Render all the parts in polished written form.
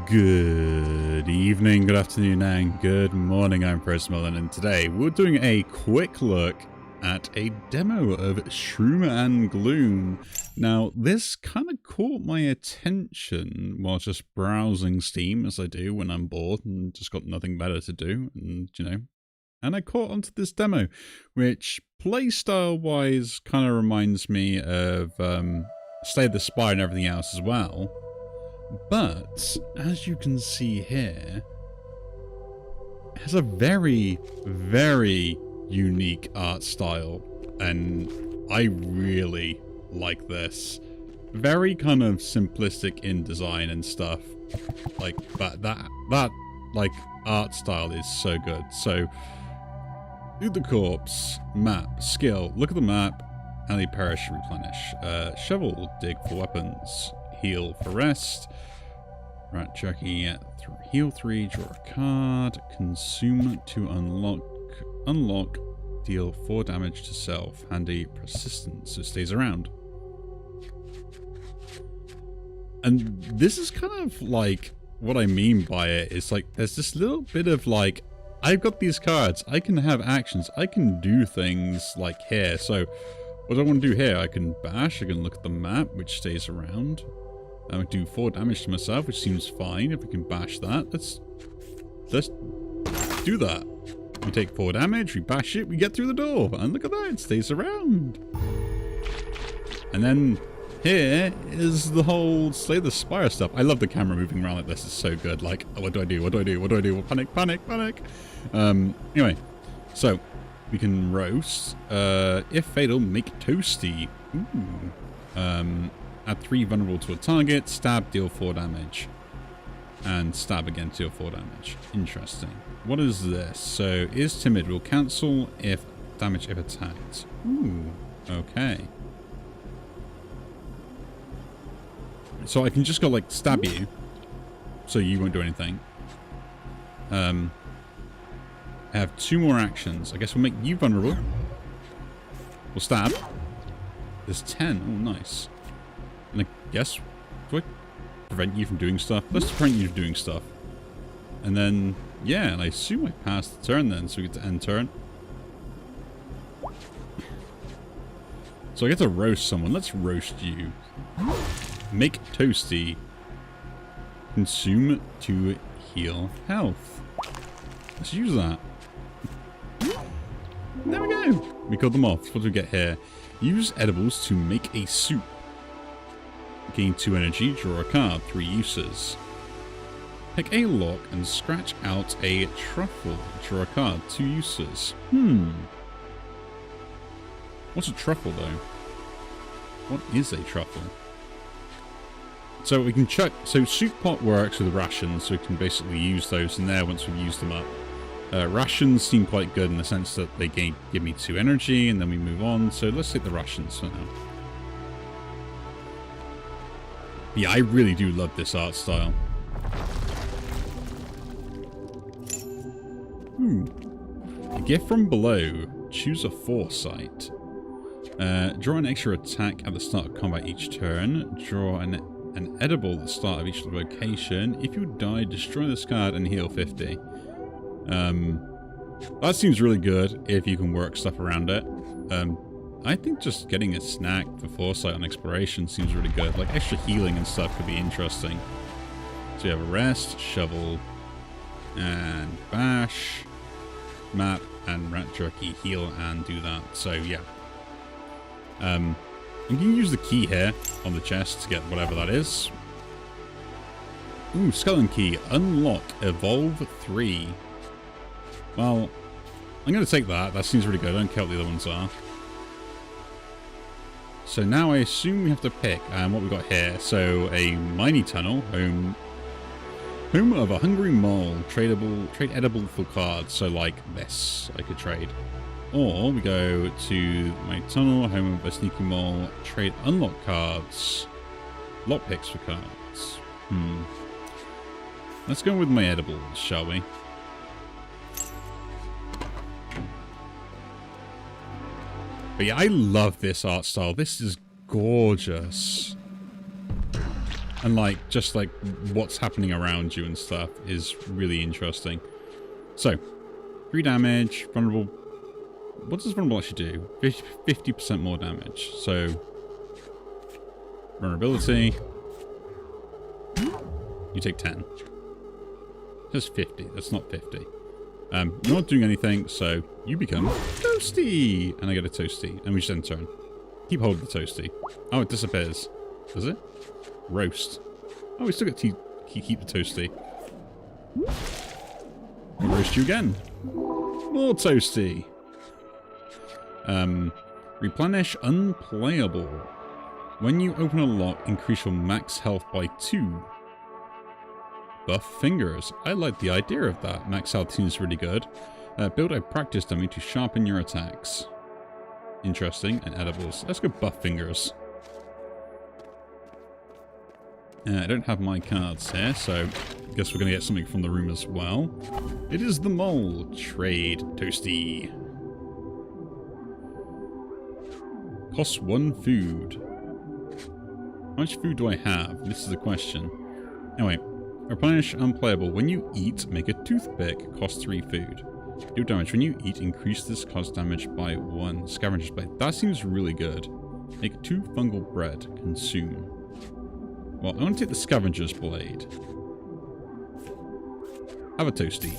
Good evening, good afternoon, and good morning. I'm Prismalin, and today we're doing a quick look at a demo of Shroom and Gloom. Now, this kind of caught my attention while just browsing Steam, as I do when I'm bored and just got nothing better to do, and I caught onto this demo, which playstyle-wise kind of reminds me of Slay the Spire and everything else as well. But, as you can see here, it has a very, very unique art style, and I really like this. Very kind of simplistic in design and stuff. Like, that like, art style is so good. So, do the corpse, map, skill, look at the map, alley perish, replenish, shovel, dig for weapons, heal for rest, rat jerky, heal 3, draw a card, consume to unlock, deal 4 damage to self, handy, persistent, so it stays around. And this is kind of like, what I mean by it is like, there's this little bit of like, I've got these cards, I can have actions, I can do things like here, so what do I want to do here? I can bash, I can look at the map, which stays around. I would do 4 damage to myself, which seems fine. If we can bash that, let's do that. We take 4 damage, we bash it, we get through the door, and look at that, it stays around. And then here is the whole Slay the Spire stuff. I love the camera moving around like this, it's so good. Like, oh, what do I do? What do I do? What do I do? Panic, panic, panic. Anyway, so we can roast. If fatal, make toasty. Ooh. Add 3 vulnerable to a target, stab, deal 4 damage. And stab again, deal 4 damage. Interesting. What is this? So, is timid, will cancel if damage if attacked. Ooh, okay. So I can just go like stab you, so you won't do anything. I have 2 more actions. I guess we'll make you vulnerable. We'll stab. There's 10. Oh, nice. And I guess, do I prevent you from doing stuff? Let's prevent you from doing stuff. And then, yeah, and I assume I passed the turn then, so we get to end turn. So I get to roast someone. Let's roast you. Make toasty. Consume to heal health. Let's use that. There we go. We killed them off. What do we get here? Use edibles to make a soup. Gain 2 energy, draw a card, 3 uses. Pick a lock and scratch out a truffle, draw a card, 2 uses. What's a truffle though? What is a truffle? So we can chuck, so soup pot works with rations, so we can basically use those in there once we've used them up. Rations seem quite good in the sense that they give me 2 energy and then we move on, so let's take the rations for now. Yeah, I really do love this art style. A gift from below. Choose a foresight. Draw an extra attack at the start of combat each turn. Draw an edible at the start of each location. If you die, destroy this card and heal 50. That seems really good if you can work stuff around it. I think just getting a snack for foresight on exploration seems really good. Like, extra healing and stuff could be interesting. So you have a rest, shovel, and bash, map, and rat jerky, heal, and do that. So, yeah. You can use the key here on the chest to get whatever that is. Ooh, skeleton key. Unlock, evolve 3. Well, I'm going to take that. That seems really good. I don't care what the other ones are. So now I assume we have to pick what we got here. So a mining tunnel, home of a hungry mole, trade edible for cards. So like this, I could trade. Or we go to my tunnel, home of a sneaky mole, trade unlock cards, lockpicks for cards. Let's go with my edibles, shall we? But yeah, I love this art style. This is gorgeous. And like, just like what's happening around you and stuff is really interesting. So, 3 damage, vulnerable. What does vulnerable actually do? 50% more damage. So, vulnerability. You take 10. That's 50. That's not 50. You're not doing anything, so you become toasty. And I get a toasty. And we just end turn. Keep hold of the toasty. Oh, it disappears. Does it? Roast. Oh, we still get to keep the toasty. I'll roast you again. More toasty. Replenish unplayable. When you open a lock, increase your max health by 2. Buff fingers. I like the idea of that. Max health seems really good. Build a practice dummy to sharpen your attacks. Interesting. And edibles. Let's go buff fingers. I don't have my cards here, so I guess we're going to get something from the room as well. It is the mole. Trade toasty. Costs 1 food. How much food do I have? This is the question. Anyway, replenish unplayable. When you eat, make a toothpick. Costs 3 food. Do damage. When you eat, increase this cost damage by 1. Scavenger's blade. That seems really good. Make 2 fungal bread. Consume. Well, I want to take the scavenger's blade. Have a toasty.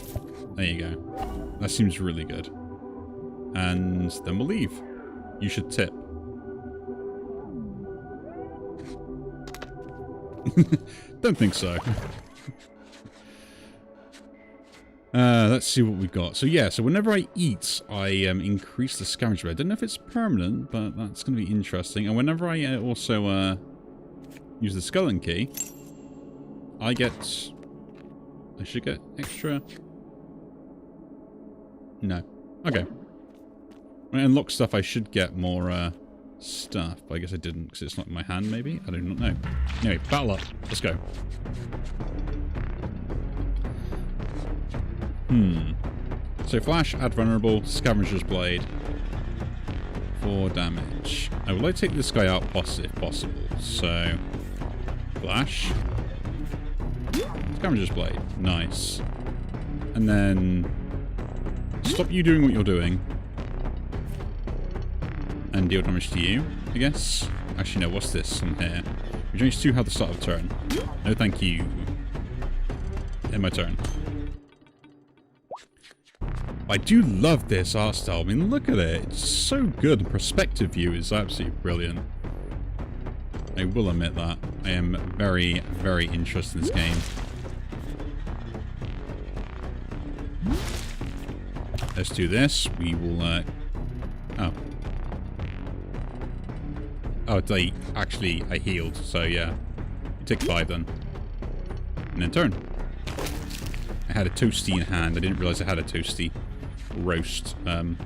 There you go. That seems really good. And then we'll leave. You should tip. Don't think so. Let's see what we got. So yeah, so whenever I eat, I increase the scavenger rate. I don't know if it's permanent, but that's going to be interesting. And whenever I also use the skeleton key, I should get extra. No. Okay. When I unlock stuff, I should get more stuff. But I guess I didn't because it's not in my hand, maybe? I do not know. Anyway, battle up. Let's go. So flash, add vulnerable, scavenger's blade. 4 damage. I would like to take this guy out if possible. So, flash. Scavenger's blade. Nice. And then stop you doing what you're doing. And deal damage to you, I guess. Actually, no, what's this on here? Regenerates 2 health at the start of the turn. No, thank you. In my turn. I do love this art style. I mean, look at it. It's so good. The perspective view is absolutely brilliant. I will admit that. I am very, very interested in this game. Let's do this. We will, oh. Oh, I healed, so yeah. You take 5 then. And then turn. I had a toasty in hand. I didn't realize I had a toasty. Roast. I'd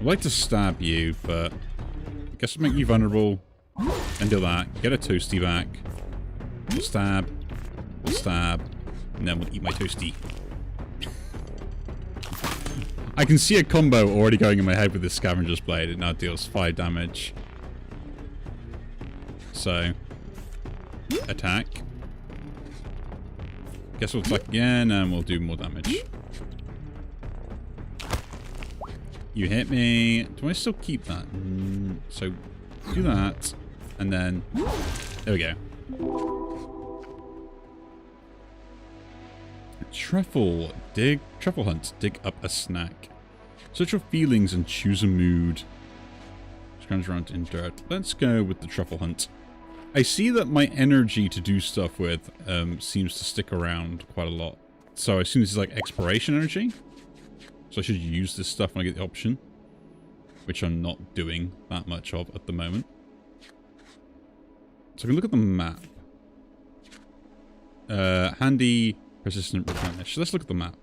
like to stab you, but I guess I'll make you vulnerable. And do that. Get a toasty back. We'll stab. We'll stab. And then we'll eat my toasty. I can see a combo already going in my head with this scavenger's blade. It now deals 5 damage. So, attack. Guess we'll attack again and we'll do more damage. You hit me. Do I still keep that? So, do that. And then, there we go. Truffle hunt. Dig up a snack. Search your feelings and choose a mood. Scrounge around in dirt. Let's go with the truffle hunt. I see that my energy to do stuff with seems to stick around quite a lot. So I assume this is like exploration energy. So I should use this stuff when I get the option. Which I'm not doing that much of at the moment. So I can look at the map. Handy, persistent, replenish. So let's look at the map.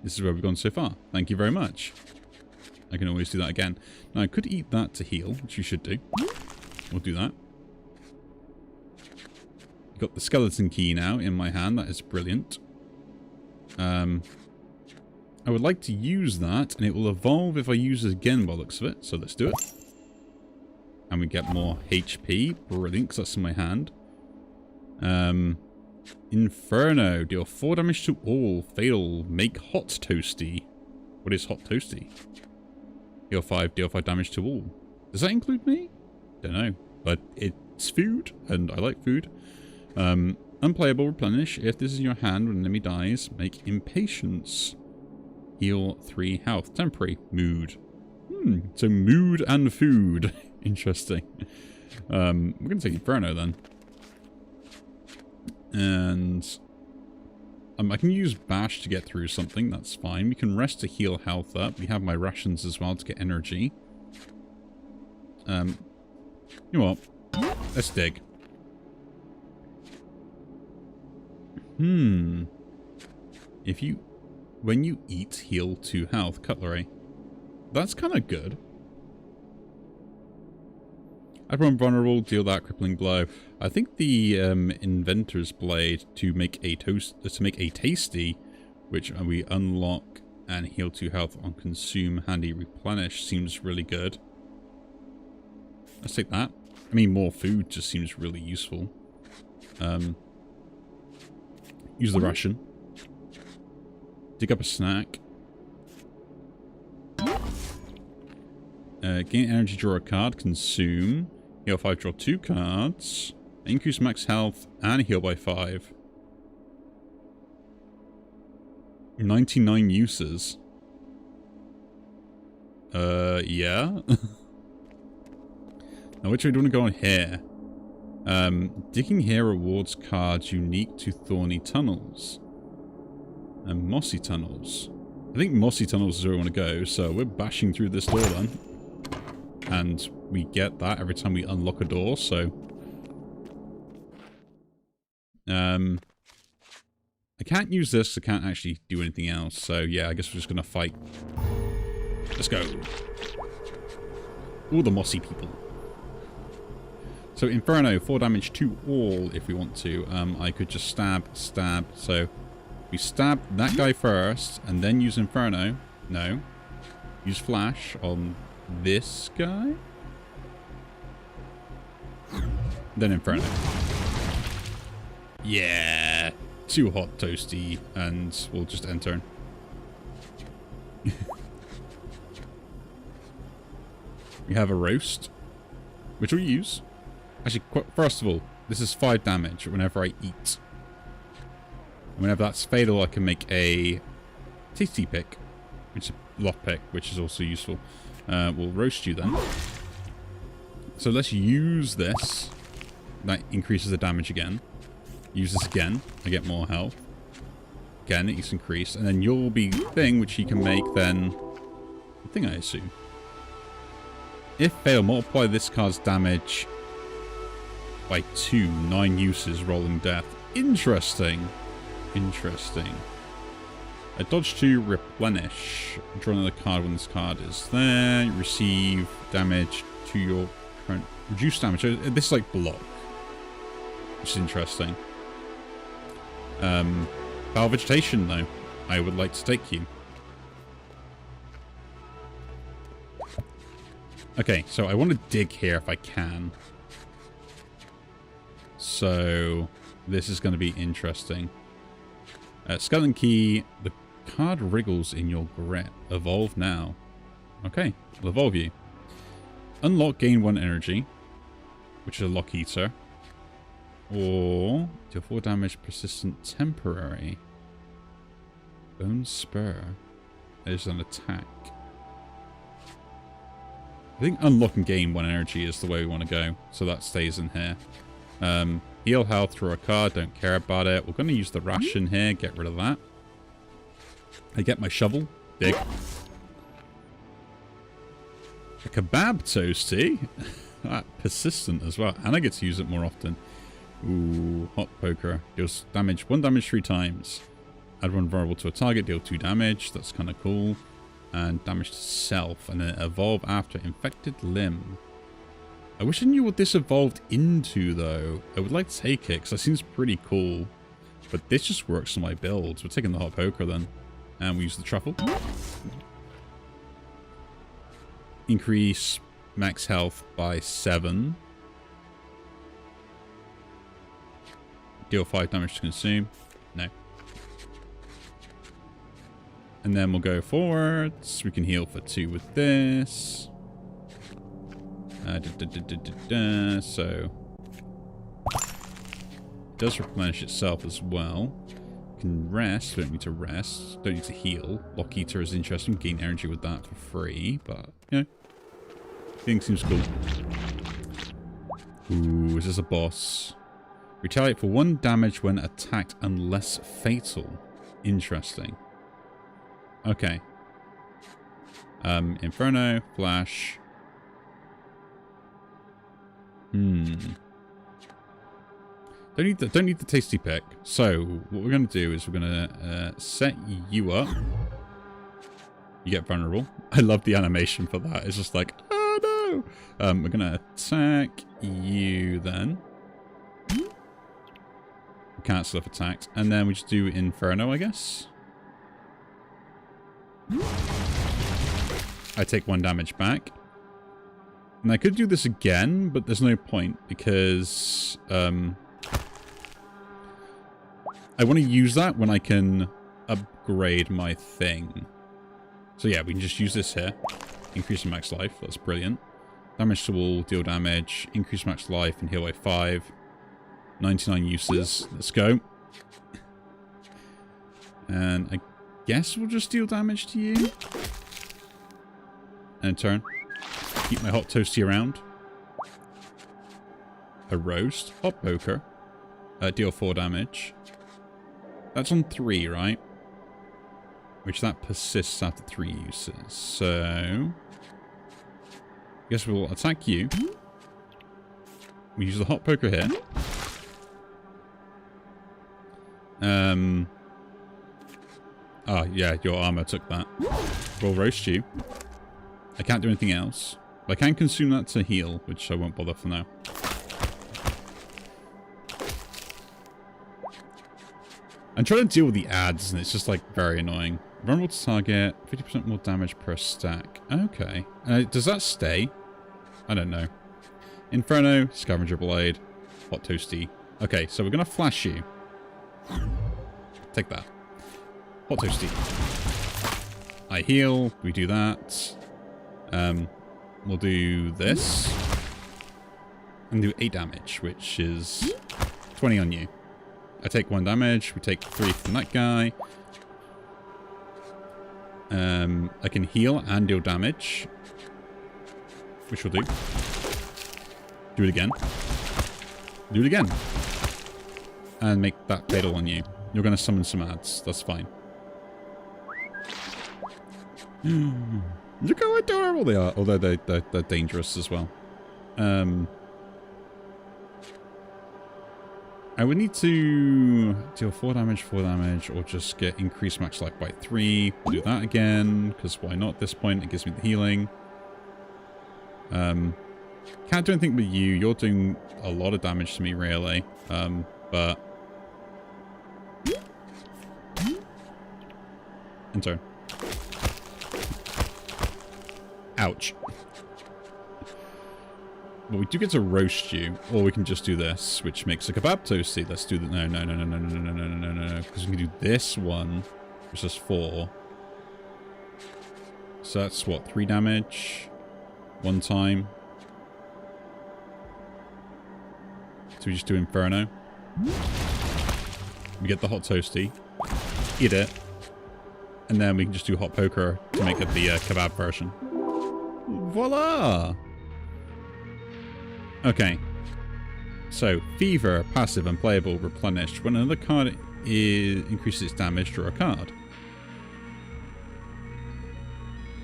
This is where we've gone so far. Thank you very much. I can always do that again. Now, I could eat that to heal, which you should do. We'll do that. Got the skeleton key now in my hand. That is brilliant. I would like to use that, and it will evolve if I use it again by the looks of it. So let's do it. And we get more HP. Brilliant, because that's in my hand. Inferno. Deal 4 damage to all. Fatal. Make hot toasty. What is hot toasty? Deal 5 damage to all. Does that include me? Don't know. But it's food, and I like food. Unplayable. Replenish. If this is in your hand when an enemy dies, make impatience. Heal 3 health. Temporary. Mood. So mood and food. Interesting. We're going to take Inferno then. And I can use Bash to get through something. That's fine. We can rest to heal health up. We have my rations as well to get energy. You know what? Let's dig. If you... When you eat, heal 2 health. Cutlery. That's kind of good. Everyone vulnerable, deal that crippling blow. I think the Inventor's Blade to make a tasty, which we unlock and heal 2 health on consume, handy, replenish, seems really good. Let's take that. I mean, more food just seems really useful. Use the ration. Dig up a snack. Gain energy, draw a card, consume. Heal 5, draw 2 cards. Increase max health and heal by 5. 99 uses. Yeah. Now, which way do you want to go on here? Digging here rewards cards unique to thorny tunnels. And mossy tunnels. I think mossy tunnels is where we want to go, so we're bashing through this door then. And we get that every time we unlock a door, so... I can't use this, I can't actually do anything else, so yeah, I guess we're just gonna fight. Let's go. All the mossy people. So Inferno, 4 damage to all if we want to. I could just stab, so... We stab that guy first, and then use Inferno. No. Use Flash on this guy. Then Inferno. Yeah. Too hot, toasty, and we'll just end turn. We have a roast, which we'll use. Actually, first of all, this is 5 damage whenever I eat. Whenever that's fatal, I can make a tasty pick, which is a lot pick, which is also useful. We'll roast you then. So let's use this. That increases the damage again. Use this again. I get more health. Again, it's increased. And then you'll be thing, which you can make then... I think I assume. If fail, multiply this card's damage by 2. 9 uses, rolling death. Interesting. Interesting. A dodge to replenish. Draw another card when this card is there. You receive damage to your current... Reduce damage. This is like block. Which is interesting. Foul vegetation, though. I would like to take you. Okay, so I want to dig here if I can. So, this is going to be interesting. Skeleton Key, the card wriggles in your grip. Evolve now. Okay, I'll evolve you. Unlock, gain 1 energy, which is a lock eater. Or, deal 4 damage, persistent, temporary. Bone Spur. There's an attack. I think unlock and gain 1 energy is the way we want to go. So that stays in here. Heal health through a card, don't care about it. We're going to use the ration here, get rid of that. I get my shovel. Dig. A kebab toasty. Persistent as well. And I get to use it more often. Ooh, hot poker. Deals damage, 1 damage 3 times. Add 1 vulnerable to a target, deal 2 damage. That's kind of cool. And damage to self. And then evolve after infected limb. I wish I knew what this evolved into, though. I would like to take it, because that seems pretty cool. But this just works on my builds. We're taking the hot poker, then. And we use the truffle. Increase max health by 7. Deal 5 damage to consume. No. And then we'll go forwards. We can heal for 2 with this. So it does replenish itself as well. You can rest. Don't need to rest. Don't need to heal. Lock Eater is interesting. Gain energy with that for free. But, you know, thing seems cool. Ooh, is this a boss? Retaliate for 1 damage when attacked unless fatal. Interesting. Okay. Inferno, Flash. Don't need the tasty pick. So what we're gonna do is we're gonna set you up. You get vulnerable. I love the animation for that. It's just like, oh no. We're gonna attack you then. Cancel if attacked, and then we just do Inferno, I guess. I take 1 damage back. And I could do this again, but there's no point because I want to use that when I can upgrade my thing. So yeah, we can just use this here. Increase the max life. That's brilliant. Damage to all, deal damage, increase max life, and heal by 5. 99 uses. Let's go. And I guess we'll just deal damage to you. And turn. Keep my hot toasty around. A roast. Hot poker. Deal 4 damage. That's on 3, right? Which that persists after 3 uses. So I guess we'll attack you. We use the hot poker here. Oh, yeah, your armor took that. We'll roast you. I can't do anything else. But I can consume that to heal, which I won't bother for now. I'm trying to deal with the ads, and it's just, like, very annoying. Vulnerable to target, 50% more damage per stack. Okay. Does that stay? I don't know. Inferno, Scavenger Blade, Hot Toasty. Okay, so we're going to flash you. Take that. Hot Toasty. I heal. We do that. We'll do this. And do 8 damage, which is 20 on you. I take 1 damage. We take 3 from that guy. I can heal and deal damage. Which we'll do. Do it again. Do it again. And make that fatal on you. You're going to summon some ads. That's fine. Look how adorable they are. Although they're dangerous as well. I would need to deal 4 damage, or just get increased max life by 3. We'll do that again, because why not at this point? It gives me the healing. Can't do anything with you. You're doing a lot of damage to me, really. But... Enter. Ouch. But we do get to roast you, or we can just do this, which makes a kebab toasty. Let's do that. No, because we can do this one, which is 4. So that's what, 3 damage, 1 time. So we just do Inferno. We get the hot toasty, eat it, and then we can just do hot poker to make it the kebab version. Voila! Okay, so Fever, passive, unplayable, replenished. When another card increases its damage, draw a card.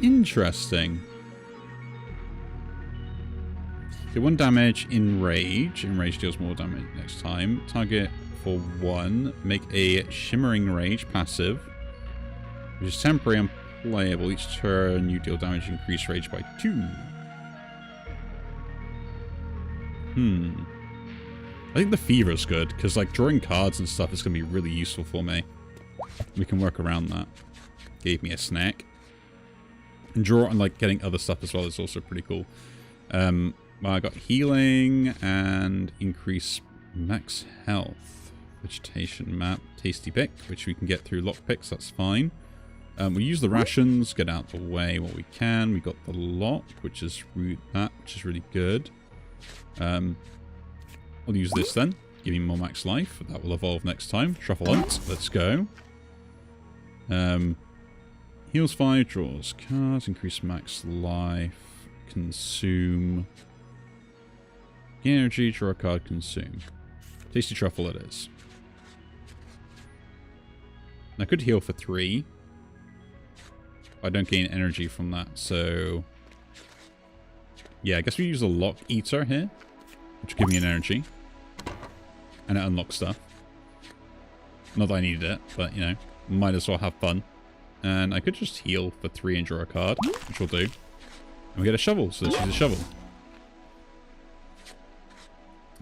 Interesting. Do 1 damage in Rage. Enrage deals more damage next time. Target for 1. Make a Shimmering Rage passive, which is temporary and playable. Each turn you deal damage, increase Rage by 2. I think the Fever is good, because like drawing cards and stuff is going to be really useful for me. We can work around that. Gave me a snack. And draw and like getting other stuff as well is also pretty cool. Well, I got healing and increase max health. Vegetation map, tasty pick, which we can get through lockpicks, that's fine. We use the rations, get out the way what we can. We got the lock, which is really good. I'll use this then. Give me more max life. That will evolve next time. Truffle hunt. Let's go. Heals 5, draws cards, increase max life, consume. Gain energy, draw a card, consume. Tasty truffle it is. I could heal for 3. I don't gain energy from that, so... Yeah, I guess we use a lock eater here, which will give me an energy. And it unlocks stuff. Not that I needed it, but, you know, might as well have fun. And I could just heal for 3 and draw a card, which we'll do. And we get a shovel, so let's use a shovel.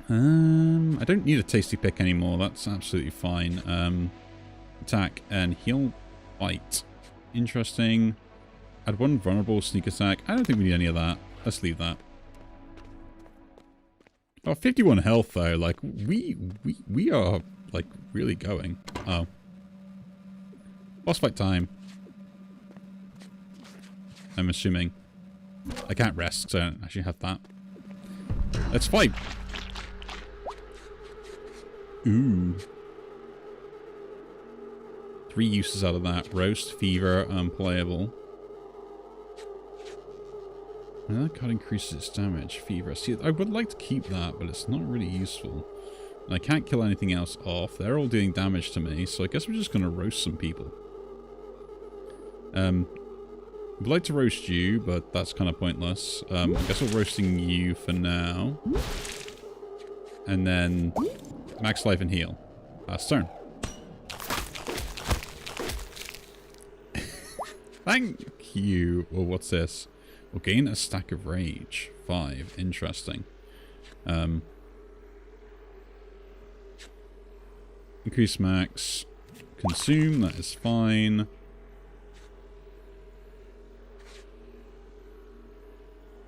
I don't need a tasty pick anymore, that's absolutely fine. Attack and heal bite. Interesting. Add 1 vulnerable sneak attack. I don't think we need any of that. Let's leave that. Oh, 51 health though. Like we are like really going. Oh. Boss fight time. I'm assuming. I can't rest, so I don't actually have that. Let's fight. Ooh. 3 uses out of that. Roast, fever, unplayable. And that card increases its damage. Fever. See, I would like to keep that, but it's not really useful. And I can't kill anything else off. They're all doing damage to me, so I guess we're just going to roast some people. I'd like to roast you, but that's kind of pointless. I guess we're roasting you for now. And then max life and heal. Last turn. Thank you. Well, what's this? We'll gain a stack of rage. 5. Interesting. Increase max. Consume. That is fine.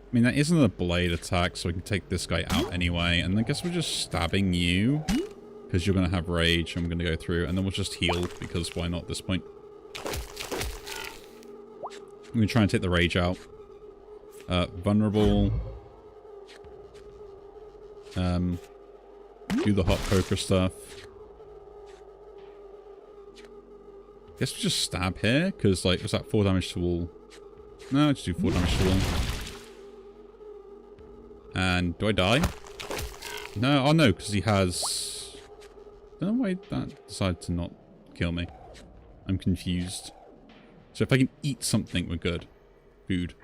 I mean, that isn't a blade attack, so we can take this guy out anyway. And I guess we're just stabbing you. Because you're going to have rage, and we're going to go through. And then we'll just heal, because why not at this point? I'm going to try and take the rage out. Vulnerable. Do the hot poker stuff. Guess we just stab here, because, like, was that 4 damage to all? No, just do 4 damage to all. And do I die? No, oh no, because he has... I don't know why that decided to not kill me. I'm confused. So if I can eat something, we're good. Food.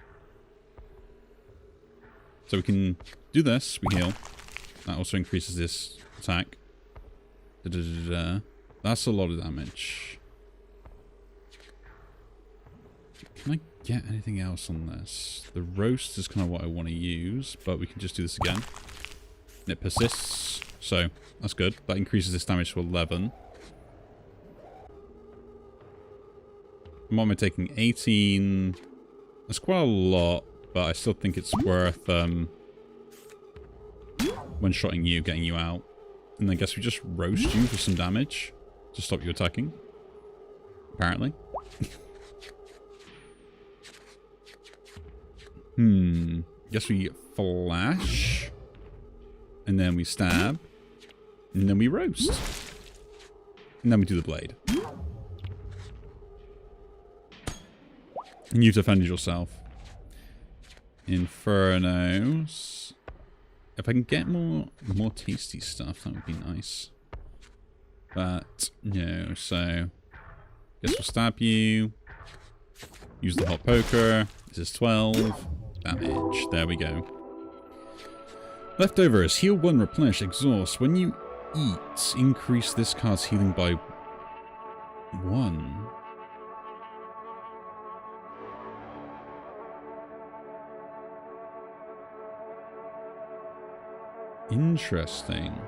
So we can do this, we heal. That also increases this attack. That's a lot of damage. Can I get anything else on this? The roast is kind of what I want to use, but we can just do this again. And it persists, so that's good. That increases this damage to 11. And what am I taking? 18. That's quite a lot, but I still think it's worth one-shotting you, getting you out. And I guess we just roast you for some damage to stop you attacking. Apparently. Guess we flash. And then we stab. And then we roast. And then we do the blade. And you defended yourself. Infernos. If I can get more tasty stuff, that would be nice. But no, so guess we'll stab you. Use the hot poker. This is 12 damage. There we go. Leftovers. Heal 1, replenish, exhaust. When you eat, increase this card's healing by 1. Interesting.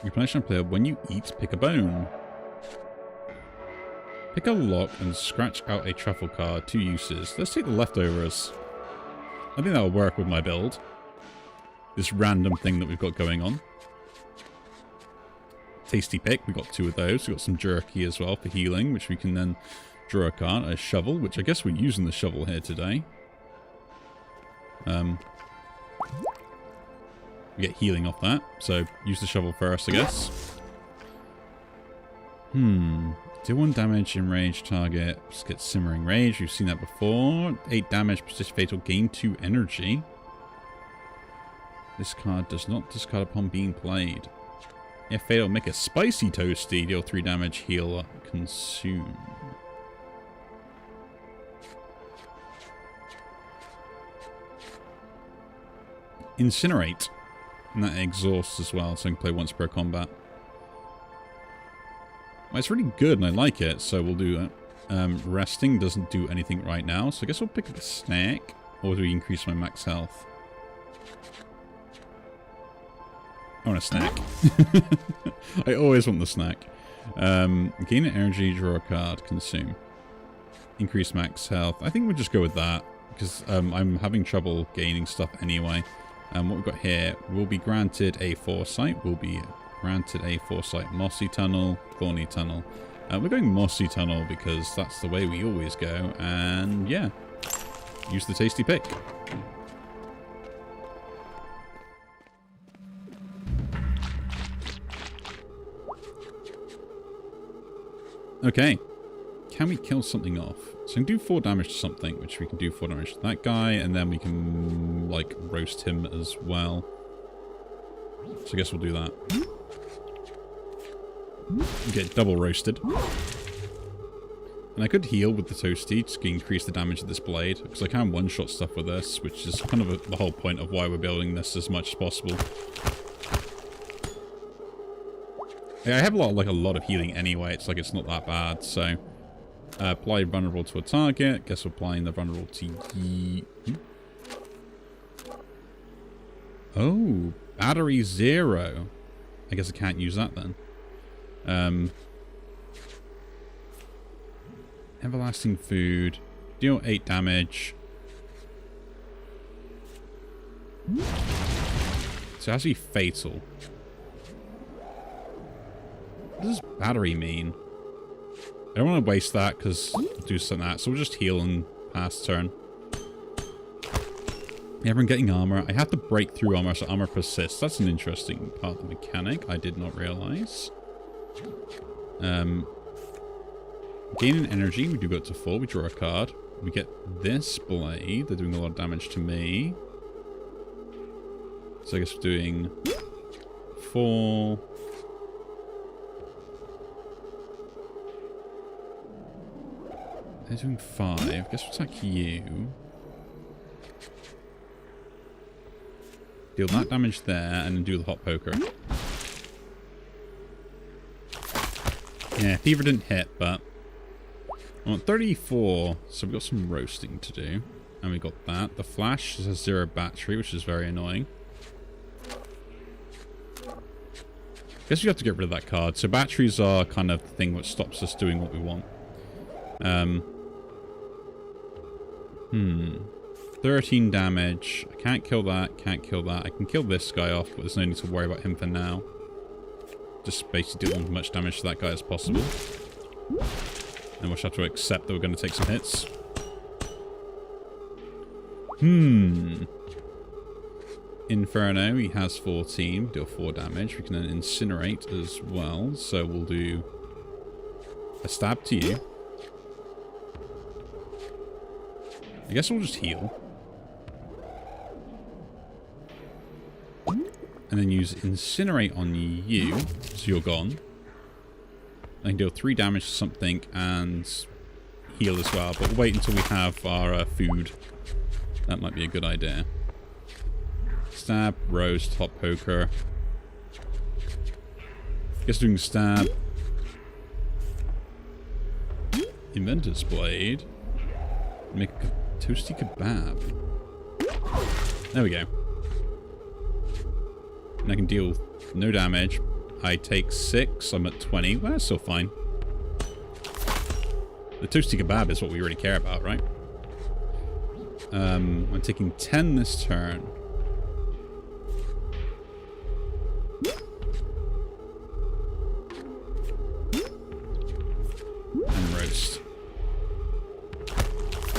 Replenish and player. When you eat, pick a bone. Pick a lock and scratch out a truffle card. 2 uses. Let's take the leftovers. I think that'll work with my build. This random thing that we've got going on. Tasty pick, we got 2 of those. We got some jerky as well for healing, which we can then draw a card. A shovel, which I guess we're using the shovel here today. We get healing off that, so use the shovel first, I guess. Deal 1 damage in range target. Just get simmering rage. We've seen that before. 8 damage, persist fatal, gain 2 energy. This card does not discard upon being played. If fatal, make a spicy toasty. Deal 3 damage, heal, consume. Incinerate. And that exhausts as well, so I can play once per combat. Well, it's really good and I like it, so we'll do it. Resting doesn't do anything right now, so I guess we'll pick up a snack. Or do we increase my max health? I want a snack. I always want the snack. Gain energy, draw a card, consume. Increase max health. I think we'll just go with that, because I'm having trouble gaining stuff anyway. What we've got here, we'll be granted a foresight. We'll be granted a foresight. Mossy tunnel, thorny tunnel. We're going mossy tunnel because that's the way we always go. And yeah, use the tasty pick. Okay, can we kill something off? So we can do 4 damage to something, which we can do 4 damage to that guy, and then we can, like, roast him as well. So I guess we'll do that. Get double roasted. And I could heal with the toasty to increase the damage of this blade, because I can one-shot stuff with this, which is kind of the whole point of why we're building this as much as possible. Yeah, I have a lot of healing anyway. It's like it's not that bad. So apply vulnerable to a target. Guess we're applying the vulnerable to ye. Oh, battery 0. I guess I can't use that then. Everlasting food. Deal 8 damage. So it has to be fatal. What does battery mean? I don't want to waste that because we'll do something like that. So we'll just heal and pass turn. Everyone getting armor. I have to break through armor so armor persists. That's an interesting part of the mechanic. I did not realize. Gaining energy. We do go up to 4. We draw a card. We get this blade. They're doing a lot of damage to me. So I guess we're doing 4... They're doing 5. Guess we'll attack you. Deal that damage there, and then do the hot poker. Yeah, Fever didn't hit, but... I want 34, so we've got some roasting to do. And we got that. The flash has 0 battery, which is very annoying. Guess you have to get rid of that card. So batteries are kind of the thing which stops us doing what we want. 13 damage. I can't kill that, can't kill that. I can kill this guy off, but there's no need to worry about him for now. Just basically dealing as much damage to that guy as possible. And we'll just have to accept that we're going to take some hits. Inferno, he has 14. Deal 4 damage. We can then incinerate as well. So we'll do a stab to you. I guess we'll just heal. And then use Incinerate on you, so you're gone. I can deal 3 damage to something and heal as well, but we'll wait until we have our food. That might be a good idea. Stab, roast, hot poker. Guess doing stab. Inventor's blade. Make a toasty kebab. There we go. And I can deal no damage. I take 6. I'm at 20. Well, that's still fine. The toasty kebab is what we really care about, right? I'm taking 10 this turn. And roast.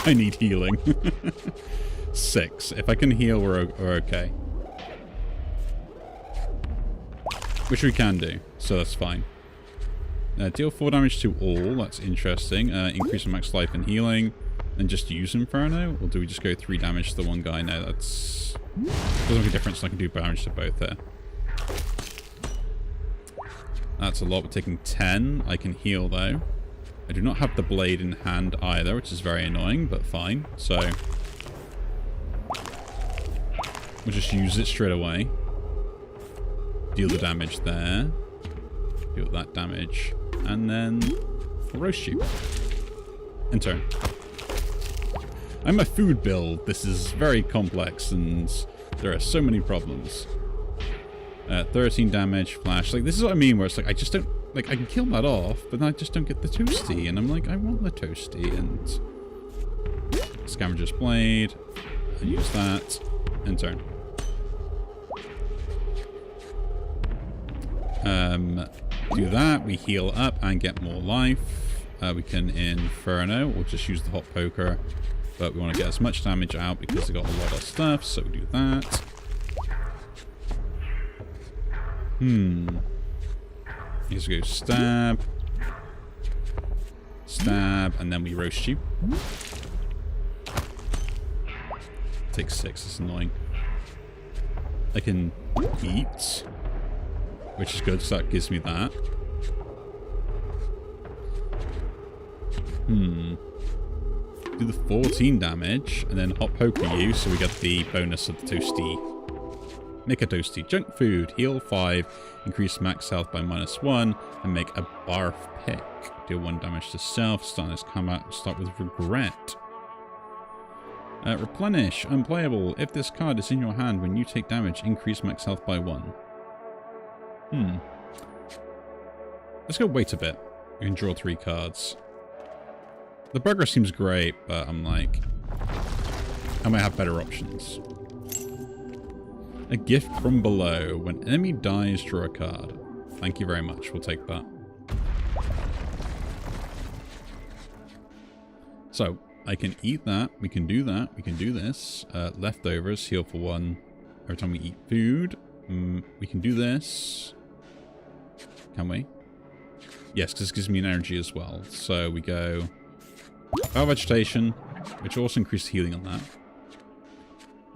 I need healing. 6. If I can heal, we're okay. Which we can do, so that's fine. Deal 4 damage to all, that's interesting. Increase max life and healing. And just use Inferno? Or do we just go 3 damage to the one guy? No, that's... doesn't make a difference, I can do damage to both there. That's a lot, we're taking 10. I can heal though. I do not have the blade in hand either, which is very annoying, but fine. So... we'll just use it straight away. Deal the damage there. Deal that damage. And then I'll roast you. And turn. I'm a food build. This is very complex and there are so many problems. 13 damage, flash. Like, this is what I mean, where it's like, I just don't... like, I can kill that off, but then I just don't get the toasty. And I'm like, I want the toasty. And... Scavenger's Blade. I use that. And turn. Do that. We heal up and get more life. We can Inferno. We'll just use the Hot Poker. But we want to get as much damage out because they got a lot of stuff. So we do that. Here's we go stab. Stab. And then we roast you. Take 6. It's annoying. I can eat. Which is good, so that gives me that. Do the 14 damage, and then Hot Poker you, so we get the bonus of the toasty. Make a toasty. Junk food. Heal 5. Increase max health by -1. And make a barf pick. Deal 1 damage to self. Start this combat. Start with regret. Replenish. Unplayable. If this card is in your hand when you take damage, increase max health by 1. Let's go wait a bit. We can draw 3 cards. The burger seems great, but I'm like... I might have better options. A gift from below. When enemy dies, draw a card. Thank you very much. We'll take that. So, I can eat that. We can do that. We can do this. Leftovers. Heal for 1 every time we eat food. We can do this. Can we? Yes, because this gives me an energy as well. So we go... Power Vegetation, which also increases healing on that.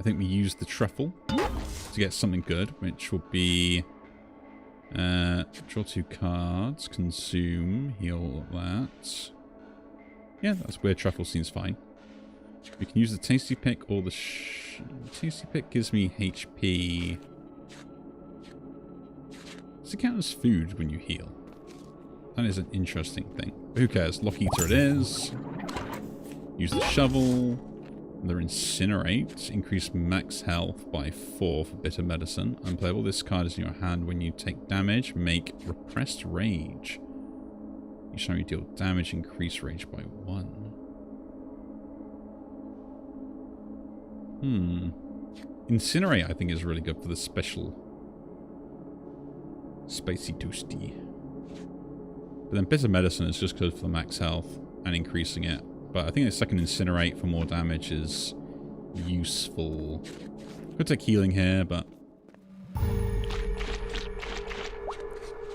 I think we use the Truffle to get something good, which will be... draw 2 cards, consume, heal that. Yeah, that's weird. Truffle seems fine. We can use the Tasty Pick or the... Tasty Pick gives me HP... Does it count as food when you heal? That is an interesting thing. But who cares? Lock Eater it is. Use the shovel. Another Incinerate. Increase max health by 4 for Bitter Medicine. Unplayable. This card is in your hand when you take damage. Make Repressed Rage. Each time you deal damage, increase rage by 1. Incinerate, I think, is really good for the special... Spicy Toasty. But then Bitter Medicine is just good for the max health and increasing it. But I think the second Incinerate for more damage is useful. Could take healing here, but...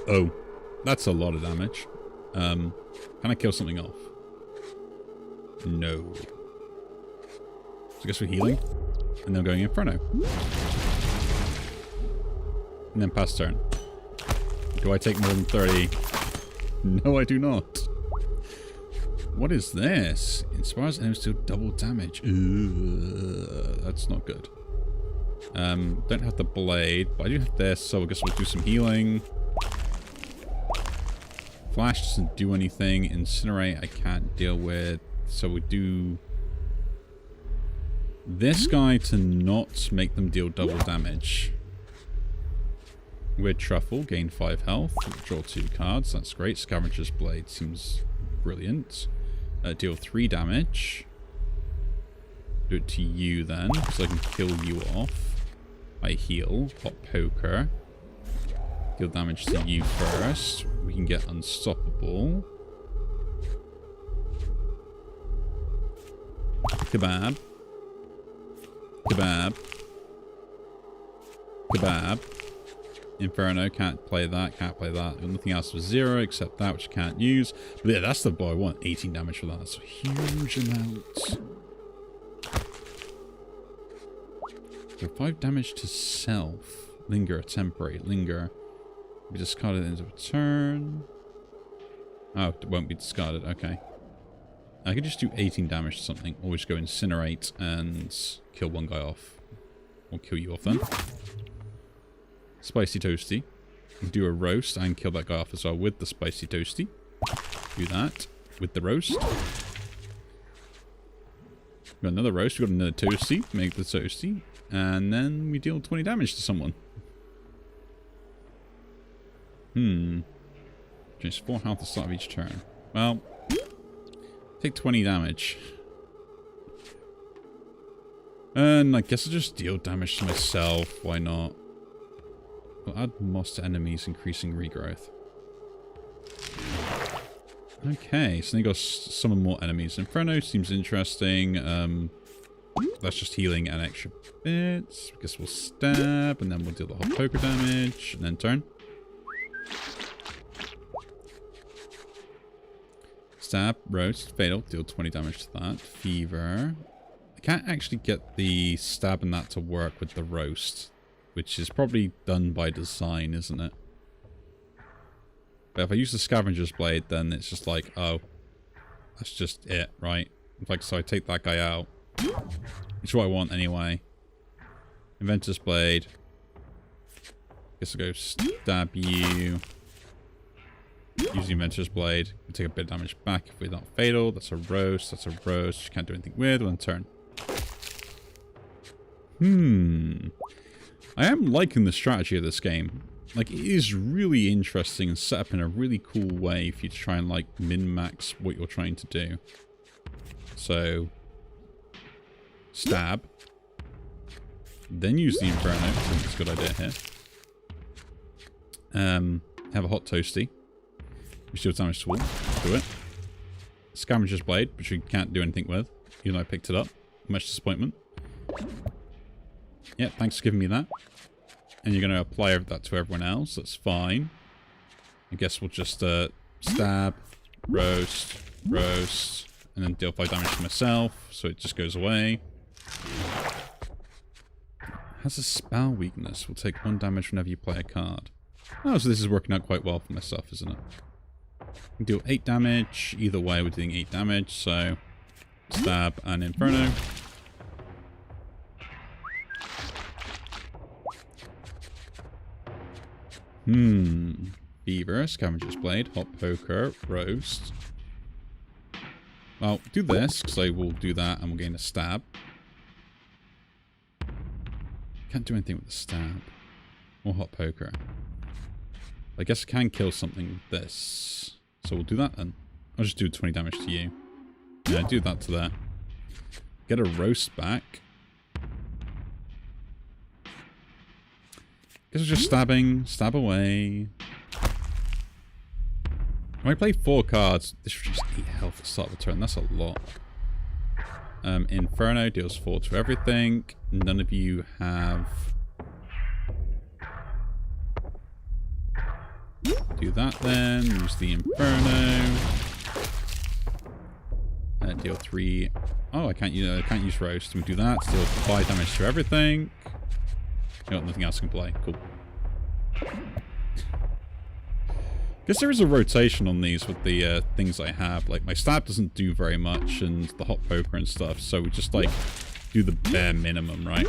Oh, that's a lot of damage. Can I kill something off? No. So I guess we're healing. And then going Inferno. And then pass turn. Do I take more than 30? No, I do not. What is this? Inspires enemies to double damage. That's not good. Don't have the blade, but I do have this, so I guess we'll do some healing. Flash doesn't do anything. Incinerate I can't deal with. So we do this guy to not make them deal double damage. Weird Truffle, gain 5 health. Draw 2 cards, that's great. Scavenger's Blade seems brilliant. Deal 3 damage. Do it to you then, so I can kill you off. I heal. Hot poker. Deal damage to you first. We can get unstoppable. Kebab. Kebab. Kebab. Inferno, can't play that, can't play that. Nothing else for 0 except that, which I can't use. But yeah, that's the boy I want. 18 damage for that. That's a huge amount. So 5 damage to self. Linger, temporary. Linger. We discard it into a turn. Oh, it won't be discarded. Okay. I could just do 18 damage to something. Or just go incinerate and kill one guy off. Or kill you off then. Spicy toasty. Do a roast and kill that guy off as well with the spicy toasty. Do that with the roast. We've got another roast. We've got another toasty. Make the toasty. And then we deal 20 damage to someone. Just 4 health at the start of each turn. Well, take 20 damage. And I guess I'll just deal damage to myself. Why not? I'll add moss to enemies, increasing regrowth. Okay, so then you got summon more enemies. Inferno seems interesting. That's just healing and extra bits. I guess we'll stab, and then we'll deal the hot poker damage, and then turn. Stab, roast, fatal, deal 20 damage to that. Fever. I can't actually get the stab and that to work with the roast, which is probably done by design, isn't it? But if I use the scavenger's blade, then it's just like, oh, that's just it, right? Like, so I take that guy out. It's what I want anyway. Inventor's blade. Guess I'll go stab you. Use the Inventor's blade. We'll take a bit of damage back if we're not fatal. That's a roast. That's a roast. Can't do anything with. One turn. I am liking the strategy of this game. Like, it is really interesting and set up in a really cool way for you to try and, like, min-max what you're trying to do. So, stab. Then use the Inferno. I think it's a good idea here. Have a hot toasty. We still damage to wall. Do it. Scavenger's blade, which we can't do anything with. Even though I picked it up. Much disappointment. Yeah, thanks for giving me that. And you're going to apply that to everyone else. That's fine. I guess we'll just stab, roast, roast, and then deal 5 damage to myself, so it just goes away. Has a spell weakness. Will take 1 damage whenever you play a card. Oh, so this is working out quite well for myself, isn't it? We deal 8 damage. Either way, we're doing 8 damage, so stab and Inferno. Fever, Scavenger's Blade, Hot Poker, Roast. Well, do this, because I will do that and we'll gain a stab. Can't do anything with the stab. Or Hot Poker. I guess I can kill something with this. So we'll do that then. I'll just do 20 damage to you. Yeah, do that to there. Get a Roast back. Guess it's just stabbing. Stab away. When I play 4 cards, this should just eat health at the start of the turn. That's a lot. Inferno deals 4 to everything. None of you have... Do that then. Use the Inferno. Deal 3. Oh, I can't use Roast. We do that. Deal 5 damage to everything. You got nothing else I can play. Cool. Guess there is a rotation on these with the things I have. Like, my stab doesn't do very much, and the hot poker and stuff, so we just, like, do the bare minimum, right?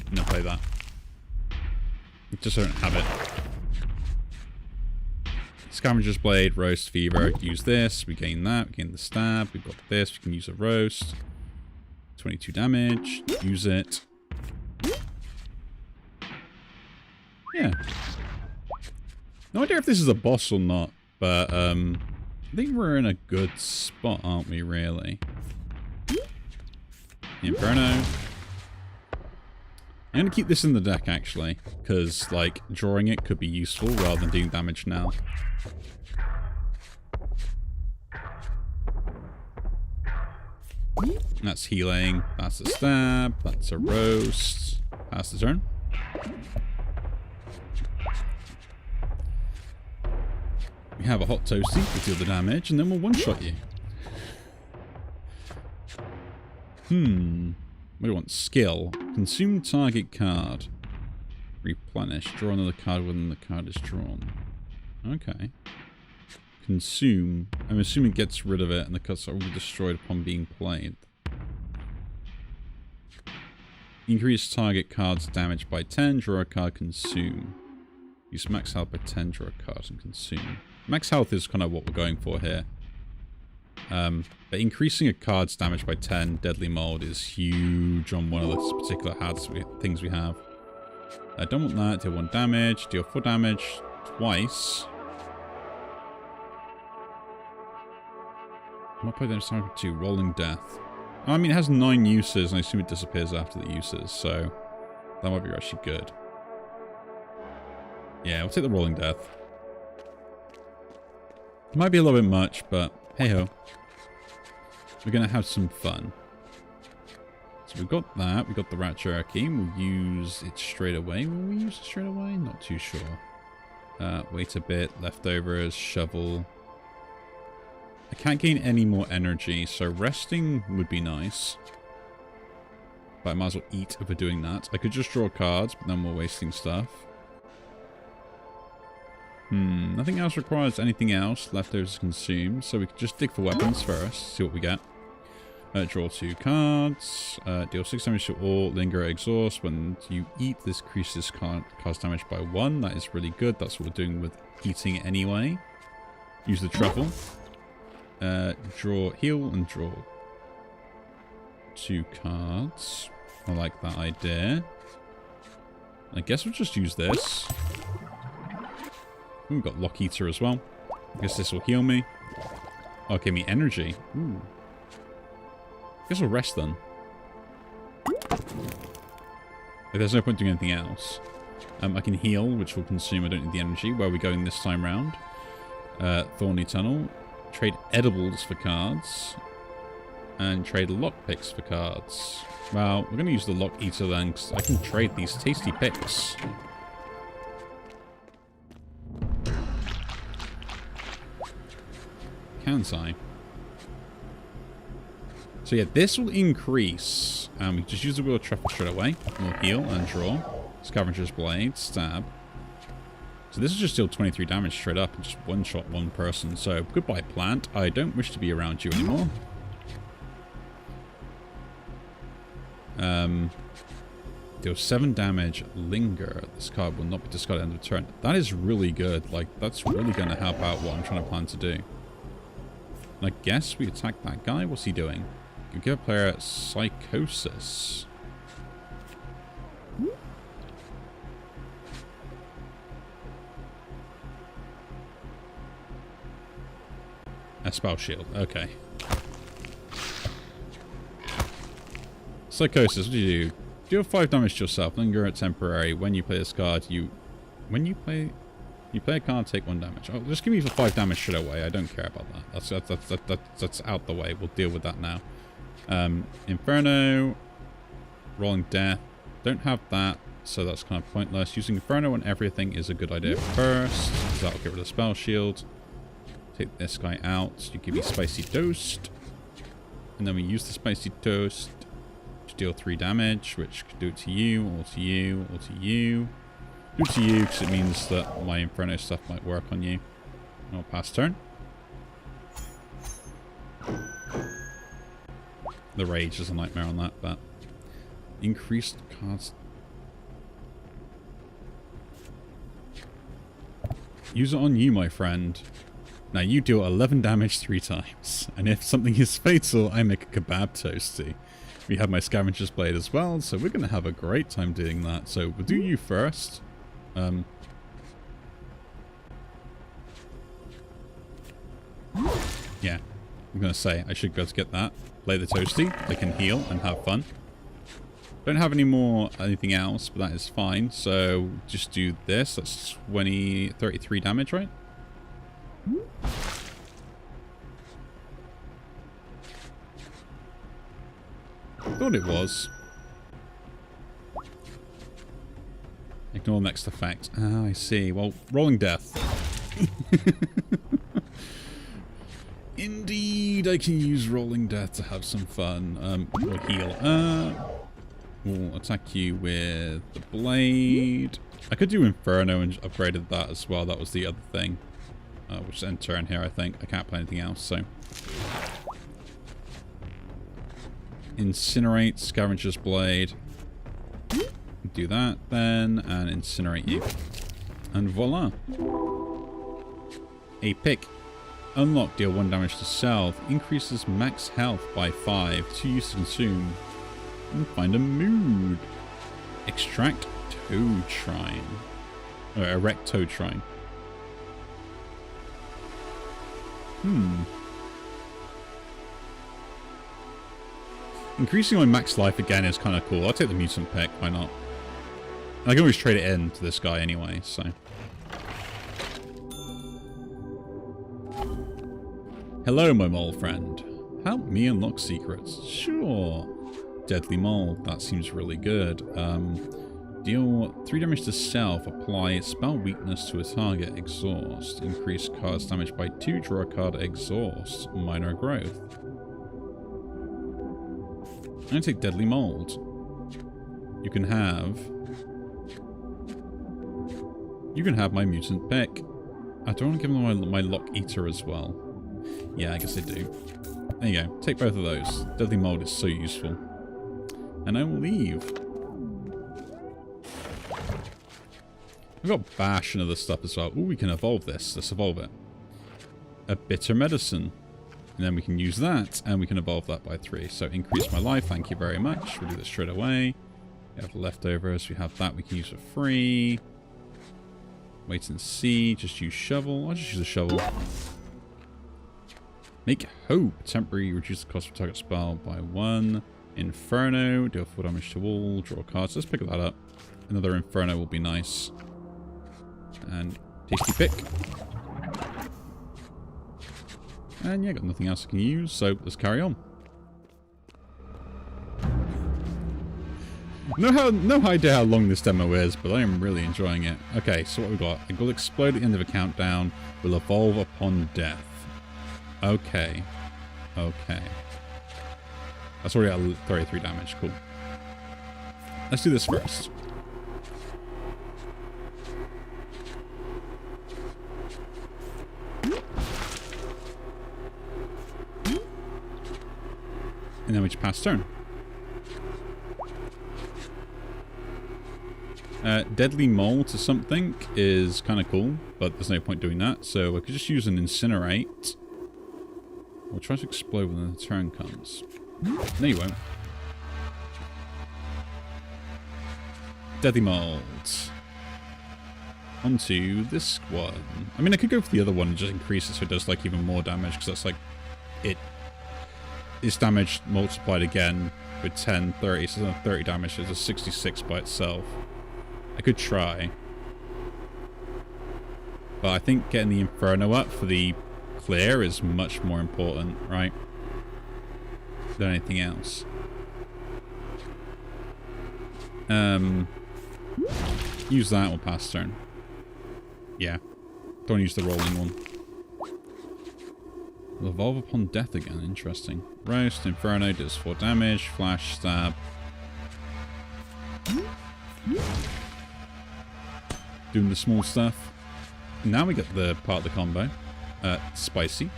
And then play that. We just don't have it. Scavenger's Blade, Roast, Fever. Use this. We gain that. We gain the stab. We've got this. We can use a Roast. 22 damage. Use it. Yeah. No idea if this is a boss or not, but I think we're in a good spot, aren't we, really? Inferno. I'm going to keep this in the deck, actually, because, like, drawing it could be useful rather than doing damage now. That's healing. That's a stab. That's a roast. Pass the turn. We have a hot toasty to deal the damage, and then we'll one-shot you. What do you want? Skill. Consume target card. Replenish. Draw another card when the card is drawn. Okay. Consume. I'm assuming it gets rid of it and the cards will be destroyed upon being played. Increase target card's damage by 10. Draw a card. Consume. Use max health by 10. Draw a card and consume. Max health is kind of what we're going for here. But increasing a card's damage by 10, Deadly Mold, is huge on one of the particular things we have. I don't want that. Deal 1 damage. Deal 4 damage twice. What play damage time 2? Rolling Death. I mean, it has 9 uses, and I assume it disappears after the uses, so that might be actually good. Yeah, we'll take the Rolling Death. It might be a little bit much, but hey-ho. We're going to have some fun. So we've got that. We've got the Rat Jerky. We'll use it straight away. Will we use it straight away? Not too sure. Wait a bit. Leftovers. Shovel. I can't gain any more energy, so resting would be nice. But I might as well eat if we're doing that. I could just draw cards, but then we're wasting stuff. Nothing else requires anything else. Leftovers consumed, so we could just dig for weapons first. See what we get. Draw 2 cards. Deal 6 damage to all. Linger, exhaust. When you eat, this increases card's damage by 1. That is really good. That's what we're doing with eating anyway. Use the truffle. Draw, heal, and draw 2 cards. I like that idea. I guess we'll just use this. Ooh, we've got Lock Eater as well. I guess this will heal me. Oh, give me energy. Ooh. I guess we'll rest then. If there's no point doing anything else. I can heal, which will consume. I don't need the energy. Where are we going this time round? Thorny Tunnel. Trade edibles for cards. And trade lockpicks for cards. Well, we're going to use the Lock Eater then, because I can trade these tasty picks. Can't I? So yeah, this will increase. We just use the Wheel of Truffle straight away. We'll heal and draw. Scavenger's Blade, stab. So this will just deal 23 damage straight up and just one-shot one person. So goodbye, plant. I don't wish to be around you anymore. Deal 7 damage, linger. This card will not be discarded at the end of the turn. That is really good. Like, that's really going to help out what I'm trying to plan to do. And I guess we attack that guy. What's he doing? You give a player Psychosis. A spell shield. Okay. Psychosis. What do you do? Deal 5 damage to yourself. Linger at temporary. When you play this card, you play a card, take 1 damage. Oh, just give me the 5 damage straight away. I don't care about that. That's out the way. We'll deal with that now. Inferno. Rolling Death. Don't have that, so that's kind of pointless. Using Inferno on everything is a good idea first. That'll get rid of the spell shield. Take this guy out. You give me Spicy Toast. And then we use the Spicy Toast to deal 3 damage, which could do it to you, or to you, or to you. Do it to you, because it means that my Inferno stuff might work on you. I'll pass turn. The Rage is a nightmare on that, but... Increased cards... Use it on you, my friend. Now you deal 11 damage 3 times. And if something is fatal, I make a kebab toasty. We have my Scavenger's Blade as well, so we're going to have a great time doing that. So we'll do you first. Yeah, I'm going to say I should be able to get that. play the toasty. They can heal and have fun. Don't have anything else, but that is fine. So just do this. That's 33 damage, right? Thought it was. Ignore next effect. Ah, I see. Well, rolling death. Indeed, I can use rolling death to have some fun. Or heal. We'll attack you with the blade. I could do Inferno and upgraded that as well. That was the other thing. Which is end turn here, I think. I can't play anything else, so. Incinerate, Scavenger's Blade. Do that then, and incinerate you. And voila. A pick. Unlock, deal 1 damage to self. Increases max health by 5. 2 use to consume. And find a mood. Extract Toad Shrine. Or erect Toad Shrine. Increasing my max life again is kind of cool. I'll take the mutant pick, why not? And I can always trade it in to this guy anyway, so. Hello, my mole friend. Help me unlock secrets. Sure. Deadly Mold, that seems really good. Deal 3 damage to self, apply spell weakness to a target, exhaust. Increase card's damage by 2, draw a card, exhaust. Minor growth. I'm going to take Deadly Mold. You can have my mutant pick. I don't want to give them my Lock Eater as well. Yeah, I guess I do. There you go. Take both of those. Deadly Mold is so useful. And I will leave. We've got Bash and other stuff as well. Ooh, we can evolve this. Let's evolve it. A Bitter Medicine. And then we can use that, and we can evolve that by 3. So increase my life, thank you very much. We'll do this straight away. We have leftovers, we have that we can use for free. Wait and see, just use shovel. I'll just use a shovel. Make Hope. Temporary, reduce the cost of target spell by 1. Inferno, deal 4 damage to all, draw cards. Let's pick that up. Another Inferno will be nice. And Tasty Pick. And yeah, got nothing else I can use, so let's carry on. No idea how long this demo is, but I am really enjoying it. Okay, so what we got? It will explode at the end of a countdown, will evolve upon death. Okay. Okay. That's already at 33 damage, cool. Let's do this first. And then we just pass turn. Deadly Mold to something is kind of cool, but there's no point doing that. So I could just use an Incinerate. We'll try to explode when the turn comes. No, you won't. Deadly Mold. Onto this one. I mean, I could go for the other one and just increase it so it does like even more damage, because that's like its damage multiplied again with 10, 30, so 30 damage is a 66 by itself. I could try. But I think getting the Inferno up for the clear is much more important, right? Than anything else. Use that or pass turn. Yeah. Don't use the rolling one. Will evolve upon death again. Interesting. Roast, Inferno does 4 damage. Flash, stab. Doing the small stuff. Now we get the part of the combo. Spicy.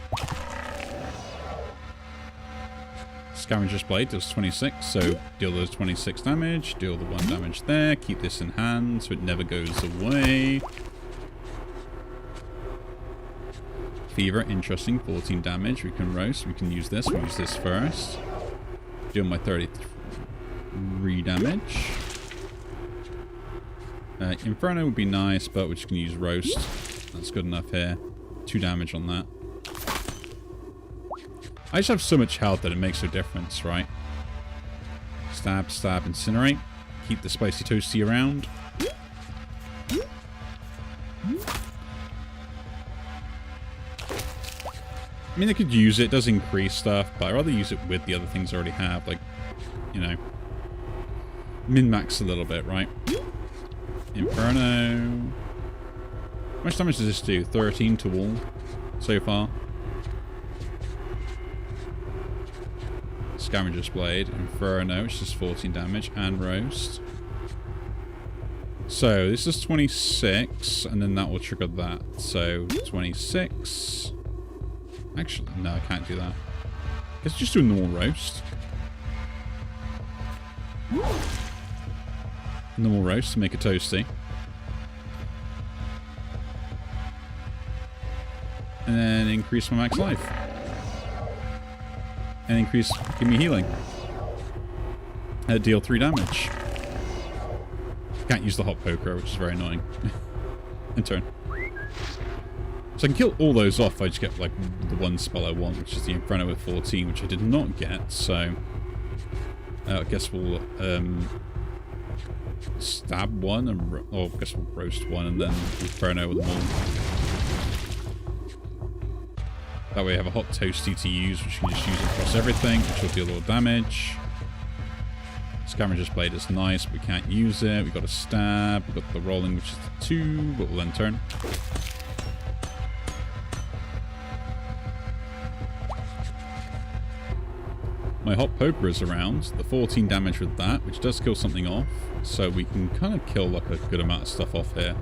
Scavenger's Blade does 26, so deal those 26 damage. Deal the 1 damage there. Keep this in hand so it never goes away. Fever, interesting. 14 damage. We can roast. We can use this. We'll use this first. Deal my 33 damage. Inferno would be nice, but we're just going to use roast. That's good enough here. 2 damage on that. I just have so much health that it makes no difference, right? Stab, stab, incinerate. Keep the spicy toasty around. I mean, I could use it. It does increase stuff, but I'd rather use it with the other things I already have. Like, you know, min-max a little bit, right? Inferno. How much damage does this do? 13 to all so far. Scavenger's Blade. Inferno, which is 14 damage. And Roast. So, this is 26, and then that will trigger that. So, 26... Actually, no, I can't do that. Let's just do a normal roast. Normal roast to make a toasty. And then increase my max life. And increase, give me healing. Deal 3 damage. Can't use the hot poker, which is very annoying. In turn. So I can kill all those off if I just get like the one spell I want, which is the Inferno with 14, which I did not get, so I guess we'll stab one, and I guess we'll roast one, and then Inferno with them all. That way I have a hot toasty to use, which you can just use across everything, which will deal a lot of damage. Scavenger's Blade is nice, but we can't use it. We've got a stab, we've got the rolling, which is the 2, but we'll then turn. My hot poker is around, the 14 damage with that, which does kill something off, so we can kind of kill like a good amount of stuff off here.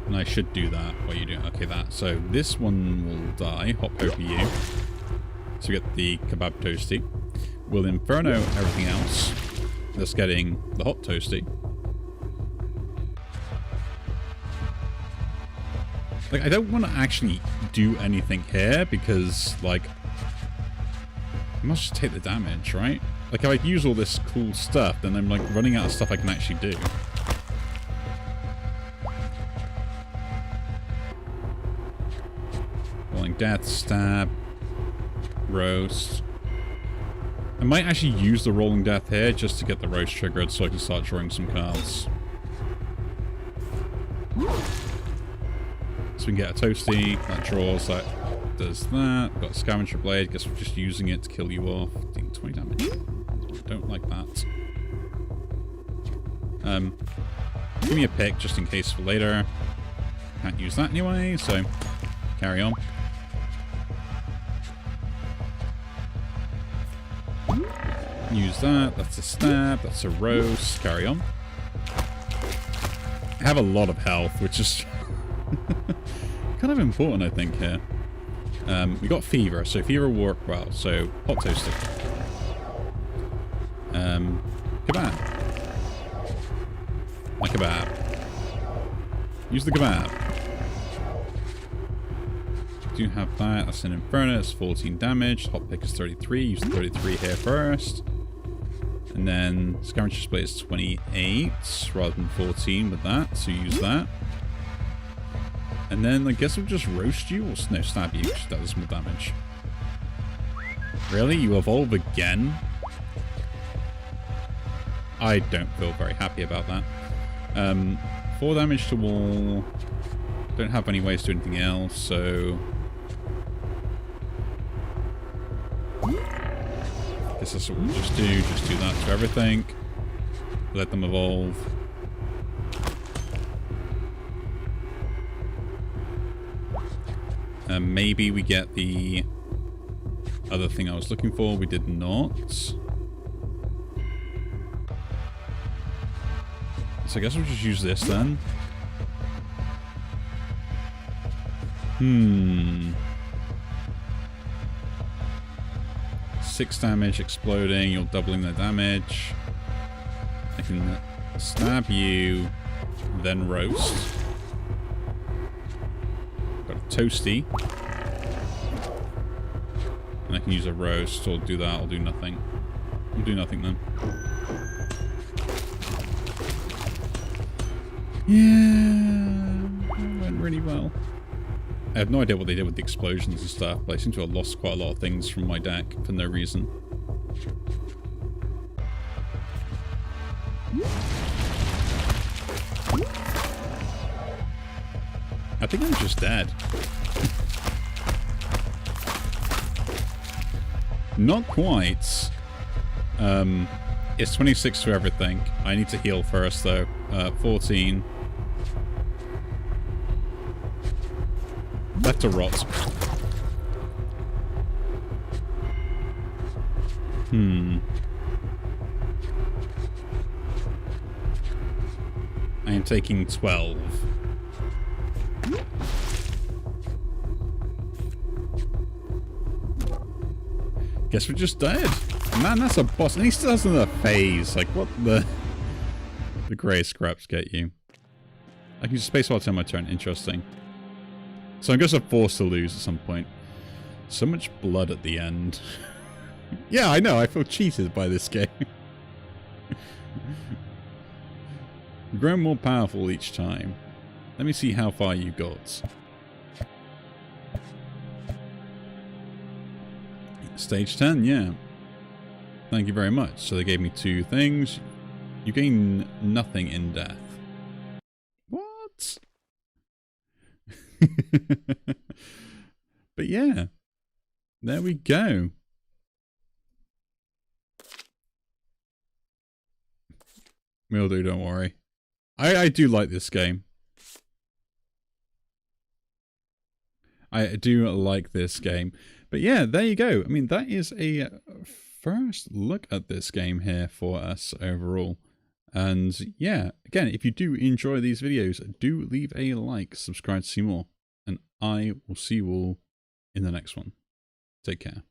And I should do that while you do it. Okay, that. So this one will die, hot poker you. So we get the kebab toasty. We'll Inferno everything else. That's getting the hot toasty. Like, I don't want to actually do anything here because, like, I must just take the damage, right? Like, if I use all this cool stuff, then I'm, like, running out of stuff I can actually do. Rolling Death, Stab, Roast. I might actually use the Rolling Death here just to get the Roast triggered so I can start drawing some cards. So we can get a toasty, that draws, that does that. We've got a Scavenger Blade, guess we're just using it to kill you off. 20 damage. Don't like that. Give me a pick just in case for later. Can't use that anyway, so carry on. Use that, that's a stab, that's a roast, carry on. I have a lot of health, which is kind of important, I think, here. We got Fever, so Fever will work well. So, hot toasted. Kebab. My kebab. Use the kebab. Do have that. That's an Inferno. It's 14 damage. Hot pick is 33. Use the 33 here first. And then Scavenger's Blade is 28 rather than 14 with that. So use that. And then I guess we'll just roast you, or no, stab you, because that does more damage. Really? You evolve again? I don't feel very happy about that. 4 damage to wall. Don't have any ways to do anything else, so... guess that's what we'll just do. Just do that to everything. Let them evolve. Maybe we get the other thing I was looking for. We did not. So I guess we'll just use this then. 6 damage exploding. You're doubling the damage. I can stab you, then roast. Got a toasty. And I can use a roast, or do that, I'll do nothing. I'll do nothing then. Yeah, that went really well. I have no idea what they did with the explosions and stuff, but I seem to have lost quite a lot of things from my deck for no reason. I think I'm just dead. Not quite. It's 26 to everything. I need to heal first, though. 14. Left to rot. I am taking 12. Guess we're just dead. Man, that's a boss. And he still has another phase. Like, what the... The grey scraps get you. I can just space while on my turn. Interesting. So I guess I'm forced to lose at some point. So much blood at the end. Yeah, I know. I feel cheated by this game. You've grown more powerful each time. Let me see how far you got. Stage 10, yeah. Thank you very much. So they gave me 2 things. You gain nothing in death. What? But yeah. There we go. We'll do, don't worry. I do like this game. I do like this game. But yeah, there you go. I mean, that is a first look at this game here for us overall. And yeah, again, if you do enjoy these videos, do leave a like, subscribe to see more. And I will see you all in the next one. Take care.